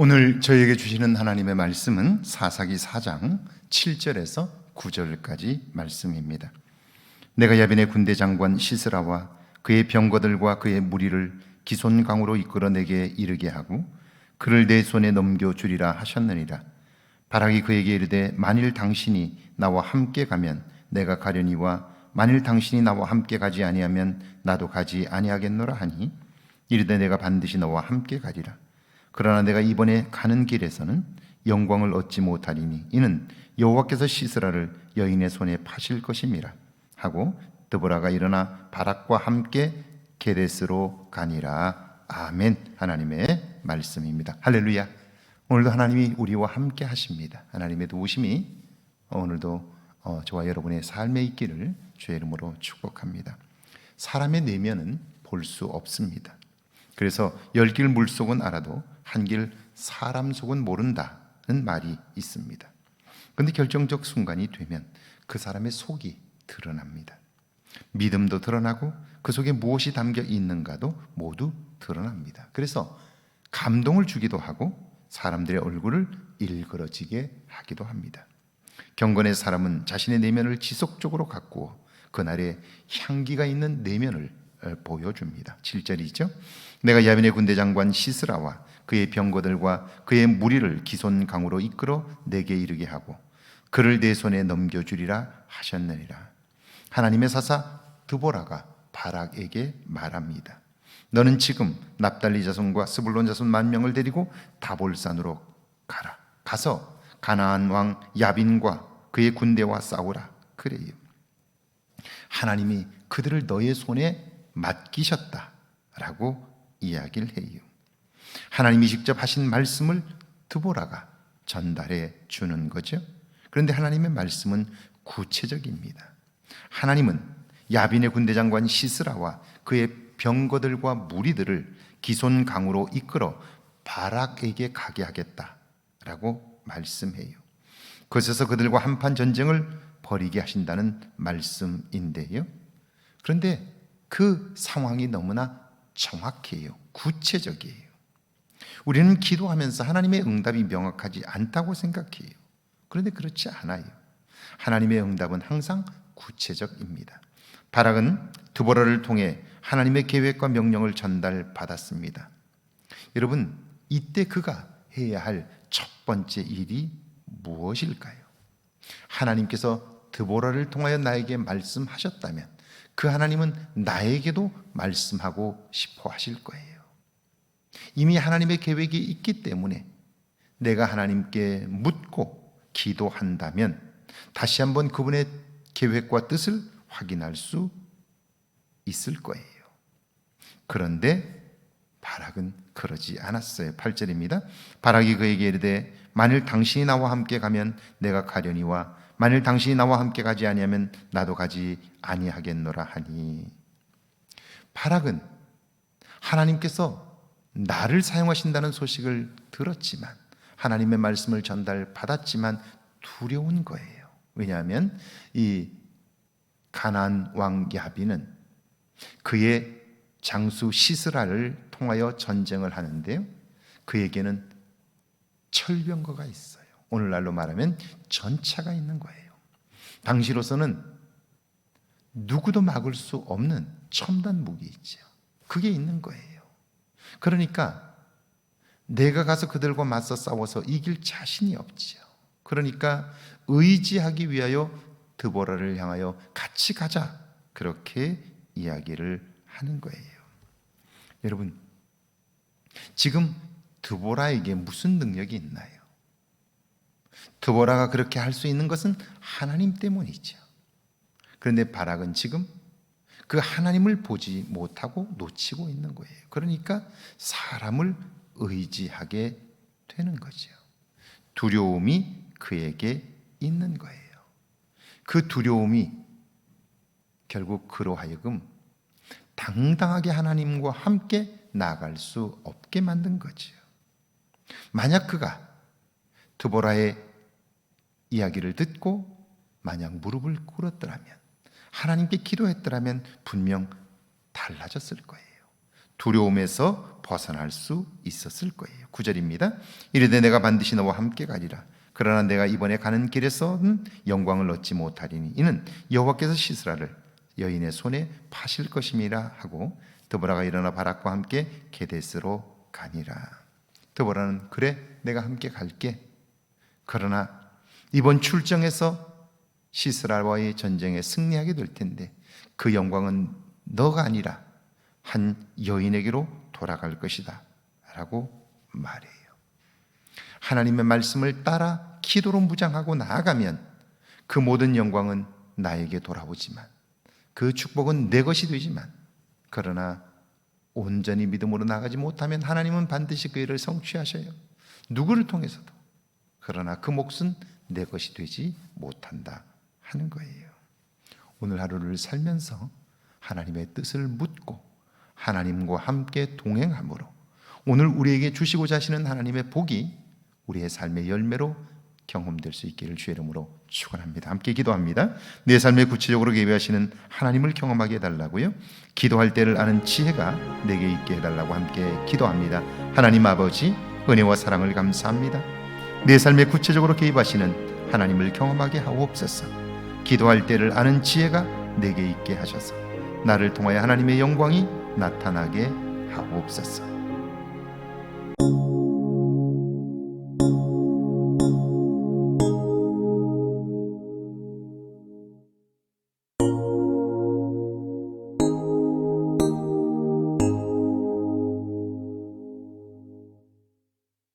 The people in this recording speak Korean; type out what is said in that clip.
오늘 저희에게 주시는 하나님의 말씀은 사사기 4장 7절에서 9절까지 말씀입니다. 내가 야빈의 군대 장관 시스라와 그의 병거들과 그의 무리를 기손강으로 이끌어 내게 이르게 하고 그를 내 손에 넘겨주리라 하셨느니라. 바락이 그에게 이르되 만일 당신이 나와 함께 가면 내가 가려니와 만일 당신이 나와 함께 가지 아니하면 나도 가지 아니하겠노라 하니 이르되 내가 반드시 너와 함께 가리라. 그러나 내가 이번에 가는 길에서는 영광을 얻지 못하리니 이는 여호와께서 시스라를 여인의 손에 파실 것임이라 하고 드보라가 일어나 바락과 함께 게데스로 가니라. 아멘. 하나님의 말씀입니다. 할렐루야. 오늘도 하나님이 우리와 함께 하십니다. 하나님의 도우심이 오늘도 저와 여러분의 삶에 있기를 주의 이름으로 축복합니다. 사람의 내면은 볼 수 없습니다. 그래서 열 길 물속은 알아도 한 길 사람 속은 모른다는 말이 있습니다. 그런데 결정적 순간이 되면 그 사람의 속이 드러납니다. 믿음도 드러나고 그 속에 무엇이 담겨 있는가도 모두 드러납니다. 그래서 감동을 주기도 하고 사람들의 얼굴을 일그러지게 하기도 합니다. 경건의 사람은 자신의 내면을 지속적으로 가꾸어 그날의 향기가 있는 내면을 보여줍니다. 7절이죠. 내가 야빈의 군대 장관 시스라와 그의 병거들과 그의 무리를 기손강으로 이끌어 내게 이르게 하고 그를 내 손에 넘겨주리라 하셨느니라. 하나님의 사사 드보라가 바락에게 말합니다. 너는 지금 납달리 자손과 스불론 자손 10,000명을 데리고 다볼산으로 가라. 가서 가나안 왕 야빈과 그의 군대와 싸우라. 그래요. 하나님이 그들을 너의 손에 맡기셨다라고 이야기를 해요. 하나님이 직접 하신 말씀을 드보라가 전달해 주는 거죠. 그런데 하나님의 말씀은 구체적입니다. 하나님은 야빈의 군대 장관 시스라와 그의 병거들과 무리들을 기손강으로 이끌어 바락에게 가게 하겠다라고 말씀해요. 그곳에서 그들과 한판 전쟁을 벌이게 하신다는 말씀인데요. 그런데 그 상황이 너무나 정확해요. 구체적이에요. 우리는 기도하면서 하나님의 응답이 명확하지 않다고 생각해요. 그런데 그렇지 않아요. 하나님의 응답은 항상 구체적입니다. 바락은 드보라를 통해 하나님의 계획과 명령을 전달받았습니다. 여러분, 이때 그가 해야 할 첫 번째 일이 무엇일까요? 하나님께서 드보라를 통하여 나에게 말씀하셨다면 그 하나님은 나에게도 말씀하고 싶어 하실 거예요. 이미 하나님의 계획이 있기 때문에 내가 하나님께 묻고 기도한다면 다시 한번 그분의 계획과 뜻을 확인할 수 있을 거예요. 그런데 바락은 그러지 않았어요. 8절입니다. 바락이 그에게 이르되 만일 당신이 나와 함께 가면 내가 가려니와 만일 당신이 나와 함께 가지 아니하면 나도 가지 아니하겠노라 하니. 바락은 하나님께서 나를 사용하신다는 소식을 들었지만 하나님의 말씀을 전달받았지만 두려운 거예요. 왜냐하면 이 가나안 왕 야빈은 그의 장수 시스라를 통하여 전쟁을 하는데요, 그에게는 철병거가 있어요. 오늘날로 말하면 전차가 있는 거예요. 당시로서는 누구도 막을 수 없는 첨단 무기 있죠. 그게 있는 거예요. 그러니까 내가 가서 그들과 맞서 싸워서 이길 자신이 없지요. 그러니까 의지하기 위하여 드보라를 향하여 같이 가자, 그렇게 이야기를 하는 거예요. 여러분, 지금 드보라에게 무슨 능력이 있나요? 드보라가 그렇게 할 수 있는 것은 하나님 때문이죠. 그런데 바락은 지금 그 하나님을 보지 못하고 놓치고 있는 거예요. 그러니까 사람을 의지하게 되는 거죠. 두려움이 그에게 있는 거예요. 그 두려움이 결국 그로 하여금 당당하게 하나님과 함께 나아갈 수 없게 만든 거죠. 만약 그가 드보라의 이야기를 듣고 만약 무릎을 꿇었더라면, 하나님께 기도했더라면 분명 달라졌을 거예요. 두려움에서 벗어날 수 있었을 거예요. 9절입니다. 이르되 내가 반드시 너와 함께 가리라. 그러나 내가 이번에 가는 길에서는 영광을 얻지 못하리니 이는 여호와께서 시스라를 여인의 손에 파실 것임이라 하고 드보라가 일어나 바락과 함께 게데스로 가니라. 드보라는 그래 내가 함께 갈게. 그러나 이번 출정에서 시스라와의 전쟁에 승리하게 될 텐데 그 영광은 너가 아니라 한 여인에게로 돌아갈 것이다 라고 말해요. 하나님의 말씀을 따라 기도로 무장하고 나아가면 그 모든 영광은 나에게 돌아오지만 그 축복은 내 것이 되지만 그러나 온전히 믿음으로 나가지 못하면 하나님은 반드시 그 일을 성취하셔요. 누구를 통해서도. 그러나 그 몫은 내 것이 되지 못한다 하는 거예요. 오늘 하루를 살면서 하나님의 뜻을 묻고 하나님과 함께 동행함으로 오늘 우리에게 주시고자 하시는 하나님의 복이 우리의 삶의 열매로 경험될 수 있기를 주의 이름으로 축원합니다. 함께 기도합니다. 내 삶에 구체적으로 예배하시는 하나님을 경험하게 해달라고요. 기도할 때를 아는 지혜가 내게 있게 해달라고 함께 기도합니다. 하나님 아버지 은혜와 사랑을 감사합니다. 내 삶에 구체적으로 개입하시는 하나님을 경험하게 하옵소서. 기도할 때를 아는 지혜가 내게 있게 하셔서 나를 통하여 하나님의 영광이 나타나게 하옵소서.